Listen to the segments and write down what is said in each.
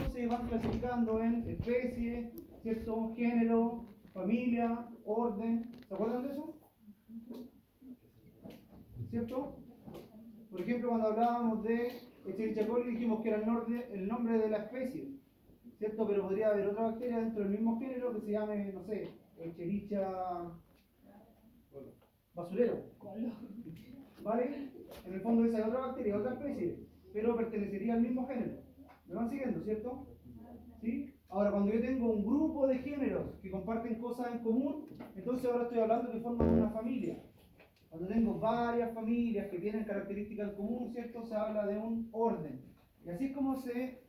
¿cierto? Se van clasificando en especie, ¿cierto? Género, familia, orden. ¿Se acuerdan de eso? ¿Cierto? Por ejemplo, cuando hablábamos de Escherichia coli dijimos que era el nombre de la especie, ¿cierto? Pero podría haber otra bacteria dentro del mismo género que se llame, no sé, Escherichia basurero. ¿Vale? En el fondo esa es otra bacteria, otra especie, pero pertenecería al mismo género. ¿Me van siguiendo, cierto? ¿Sí? Ahora, cuando yo tengo un grupo de géneros que comparten cosas en común, entonces ahora estoy hablando que forman una familia. Cuando tengo varias familias que tienen características en común, ¿cierto? Se habla de un orden. Y así es como se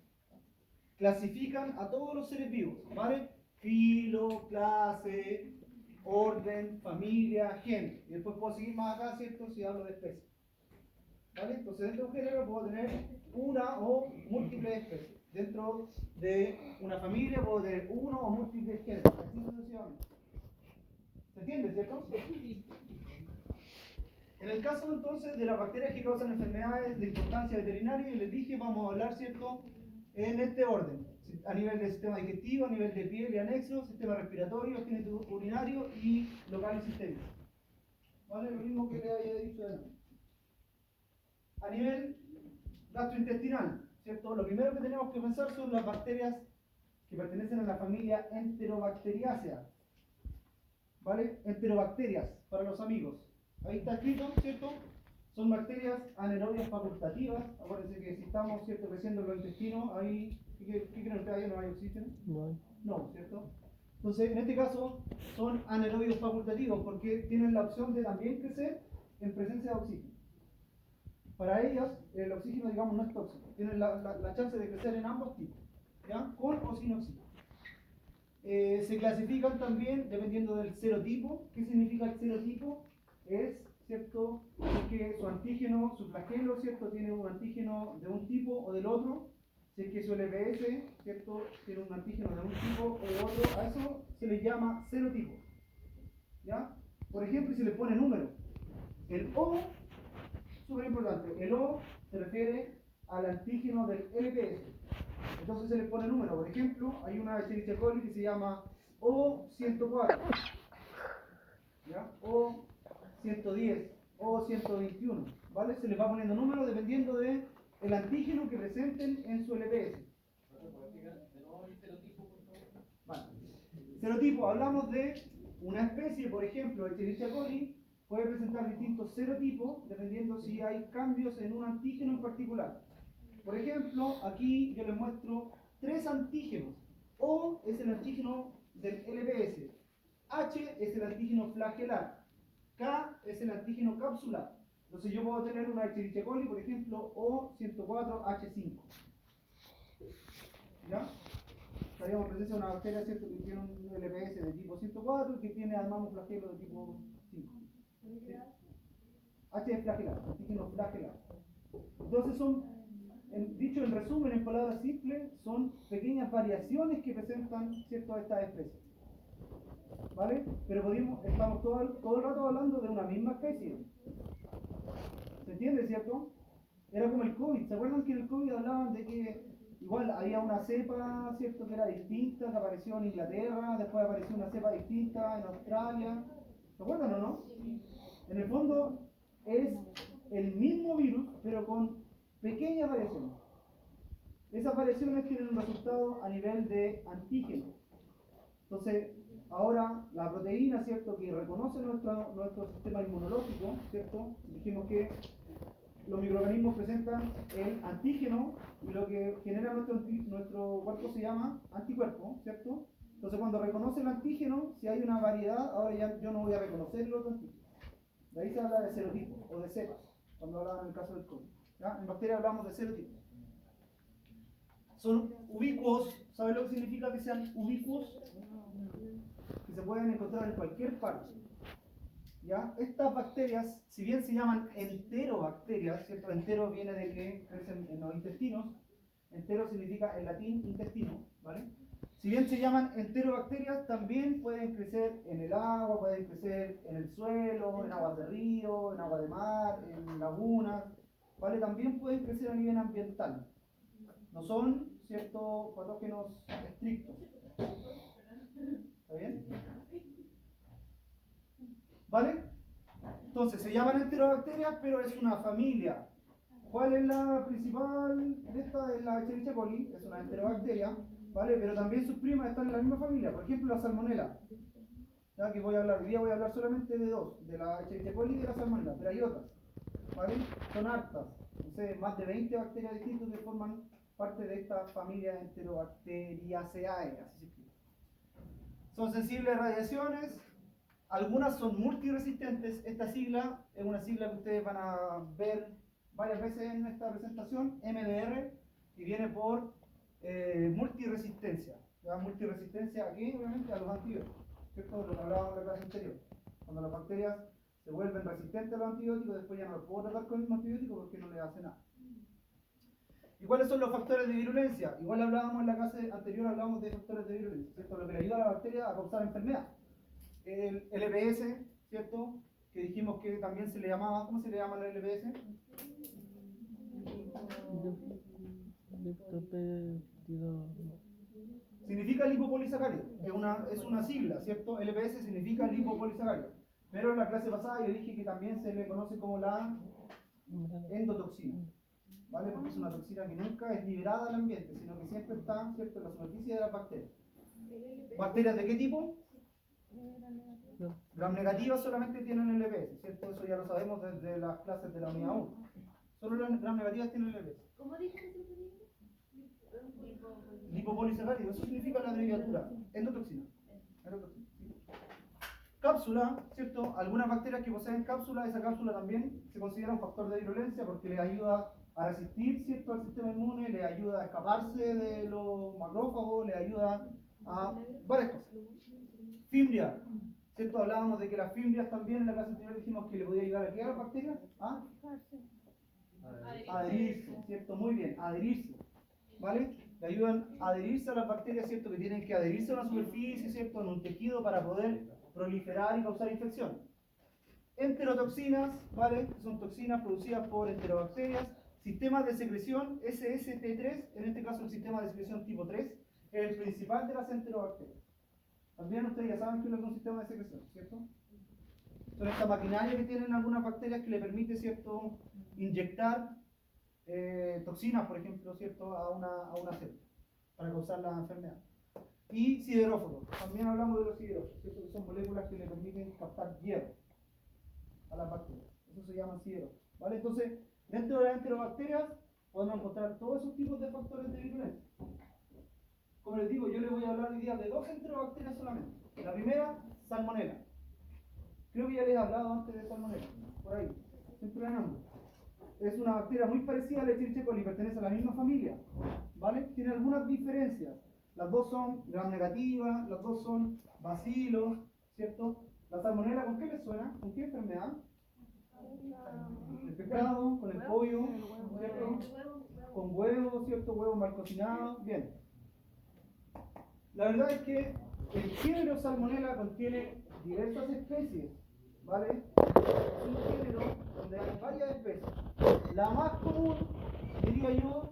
clasifican a todos los seres vivos, ¿vale? Filo, clase, orden, familia, género. Y después puedo seguir más acá, ¿cierto? Si hablo de especies. ¿Vale? Entonces dentro de un género puedo tener una o múltiples especies. Dentro de una familia puedo tener uno o múltiples géneros. Así sucesivamente. ¿Se entiende, cierto? En el caso entonces de las bacterias que causan enfermedades de importancia veterinaria, yo les dije, vamos a hablar, ¿cierto?, en este orden, a nivel del sistema digestivo, a nivel de piel y anexo, sistema respiratorio, génito urinario y local y sistémico. ¿Vale? Lo mismo que le había dicho de antes. A nivel gastrointestinal, ¿cierto? Lo primero que tenemos que pensar son las bacterias que pertenecen a la familia Enterobacteriaceae. ¿Vale? Enterobacterias, para los amigos. Ahí está escrito, ¿cierto? Son bacterias anaerobias facultativas. Acuérdense que si estamos, ¿cierto?, creciendo en los intestinos, ahí, ¿qué creen ustedes? ¿Ahí no hay oxígeno? No. No, ¿cierto? Entonces, en este caso, son anaerobios facultativos porque tienen la opción de también crecer en presencia de oxígeno. Para ellas, el oxígeno, digamos, no es tóxico. Tienen la chance de crecer en ambos tipos, ¿ya? Con o sin oxígeno. Se clasifican también dependiendo del serotipo. ¿Qué significa el serotipo? Es, ¿cierto?, que su antígeno, su flagelo, ¿cierto?, tiene un antígeno de un tipo o del otro. Si es que su LPS, ¿cierto?, tiene un antígeno de un tipo o de otro, a eso se le llama serotipo. ¿Ya? Por ejemplo, si le pone número, el O, súper importante, el O se refiere al antígeno del LPS. Entonces se le pone número. Por ejemplo, hay una Escherichia coli que se llama O104, ¿ya? O110, O121, ¿vale? Se les va poniendo número dependiendo del antígeno que presenten en su LPS. Vale. Serotipo, hablamos de una especie, por ejemplo, Escherichia coli puede presentar distintos serotipos dependiendo si hay cambios en un antígeno en particular. Por ejemplo, aquí yo les muestro 3 antígenos. O es el antígeno del LPS, H es el antígeno flagelar, K es el antígeno capsular. Entonces yo puedo tener una Escherichia coli, por ejemplo, O104H5. ¿Ya? Estaríamos en presencia de una bacteria, ¿cierto?, que tiene un LPS de tipo 104 y que tiene además un flagelo de tipo 5. ¿Sí? H es flagelar, antígeno flagelar. Entonces dicho en resumen, en palabras simples, son pequeñas variaciones que presentan, ¿cierto?, estas especies. ¿Vale? Pero estamos todo el rato hablando de una misma especie. ¿Se entiende, cierto? Era como el COVID. ¿Se acuerdan que en el COVID hablaban de que igual había una cepa, ¿cierto?, que era distinta, que apareció en Inglaterra, después apareció una cepa distinta en Australia? ¿Se acuerdan o no? En el fondo es el mismo virus, pero con pequeñas variaciones. Esas variaciones tienen un resultado a nivel de antígeno. Entonces, ahora la proteína, ¿cierto?, que reconoce nuestro sistema inmunológico, ¿cierto? Dijimos que los microorganismos presentan el antígeno y lo que genera nuestro cuerpo se llama anticuerpo, ¿cierto? Entonces, cuando reconoce el antígeno, si hay una variedad, ahora ya yo no voy a reconocer los antígenos. De ahí se habla de serotipo o de cepas, cuando hablamos en el caso del COVID. ¿Ya? En bacterias hablamos de serotipos. Son ubicuos. ¿Saben lo que significa que sean ubicuos? Que se pueden encontrar en cualquier parte. ¿Ya? Estas bacterias, si bien se llaman enterobacterias, ¿cierto? Entero viene de que crecen en los intestinos. Entero significa en latín intestino, ¿vale? Si bien se llaman enterobacterias, también pueden crecer en el agua, pueden crecer en el suelo, en aguas de río, en agua de mar, en lagunas, ¿vale? También pueden crecer a nivel ambiental. No son ¿cierto?, patógenos estrictos. ¿Está bien? ¿Vale? Entonces, se llaman enterobacterias, pero es una familia. ¿Cuál es la principal de esta? Es la Escherichia coli, es una enterobacteria, ¿vale? Pero también sus primas están en la misma familia. Por ejemplo, la salmonela. Ya que hoy día voy a hablar solamente de dos, de la Escherichia coli y de la salmonela, pero hay otras, ¿vale? Son hartas, no sé, más de 20 bacterias distintas que forman parte de esta familia Enterobacteriaceae, así se escribe. Son sensibles a radiaciones, algunas son multiresistentes. Esta sigla es una sigla que ustedes van a ver varias veces en esta presentación, MDR, y viene por multiresistencia. ¿Ya? Multiresistencia aquí, obviamente, a los antibióticos, ¿cierto? Lo que hablábamos en la clase anterior. Cuando las bacterias se vuelven resistentes a los antibióticos, después ya no los puedo tratar con el mismo antibiótico porque no les hace nada. ¿Y cuáles son los factores de virulencia? Igual hablábamos en la clase anterior, hablábamos de factores de virulencia, ¿cierto? Lo que le ayuda a la bacteria a causar enfermedad. El LPS, ¿cierto? Que dijimos que también se le llamaba, ¿cómo se le llama el LPS? Significa lipopolisacárido, es una sigla, ¿cierto? LPS significa lipopolisacárido. Pero en la clase pasada yo dije que también se le conoce como la endotoxina, ¿vale? Porque es una toxina que nunca es liberada al ambiente, sino que siempre está, ¿cierto?, en la superficie de las bacterias. ¿Bacterias de qué tipo? Gram negativas solamente tienen LPS, ¿cierto? Eso ya lo sabemos desde las clases de la unidad 1. Solo las gram negativas tienen LPS. ¿Cómo dices? Lipopolisacárido, eso significa la abreviatura, endotoxina. Endotoxina, ¿sí? Cápsula, ¿cierto? Algunas bacterias que poseen cápsula, esa cápsula también se considera un factor de virulencia porque le ayuda a resistir, ¿cierto?, al sistema inmune, le ayuda a escaparse de los macrófagos, le ayuda a varias cosas. Fimbria, ¿cierto? Hablábamos de que las fimbrias también en la clase anterior dijimos que le podía ayudar a qué a las bacterias, a adherirse, ¿cierto? Muy bien, adherirse, ¿vale? Le ayudan a adherirse a las bacterias, ¿cierto? Que tienen que adherirse a una superficie, ¿cierto?, en un tejido para poder proliferar y causar infección. Enterotoxinas, ¿vale? Son toxinas producidas por enterobacterias. Sistemas de secreción SST3, en este caso el sistema de secreción tipo 3, es el principal de las enterobacterias. También ustedes ya saben que es un sistema de secreción, ¿cierto? Son esta maquinaria que tienen algunas bacterias que le permite, ¿cierto?, inyectar toxinas, por ejemplo, ¿cierto?, a una célula para causar la enfermedad. Y sideróforos, también hablamos de los sideróforos, ¿cierto?, que son moléculas que le permiten captar hierro a las bacterias. Eso se llama sideróforos, ¿vale? Entonces, dentro de las enterobacterias podemos encontrar todos esos tipos de factores de virulencia. Como les digo, yo les voy a hablar hoy día de dos enterobacterias solamente. La primera, salmonela. Creo que ya les he hablado antes de salmonela, por ahí, siempre la nombro. Es una bacteria muy parecida a la Escherichia coli, pertenece a la misma familia, ¿vale? Tiene algunas diferencias. Las dos son gram negativas, las dos son bacilos, ¿cierto? La salmonela, ¿con qué les suena? ¿Con qué enfermedad? El pescado, con el pollo, ¿cierto? Con huevos, ¿cierto? Huevos mal cocinados, bien. La verdad es que el género Salmonella contiene diversas especies, ¿vale? Es un género donde hay varias especies. La más común, diría yo,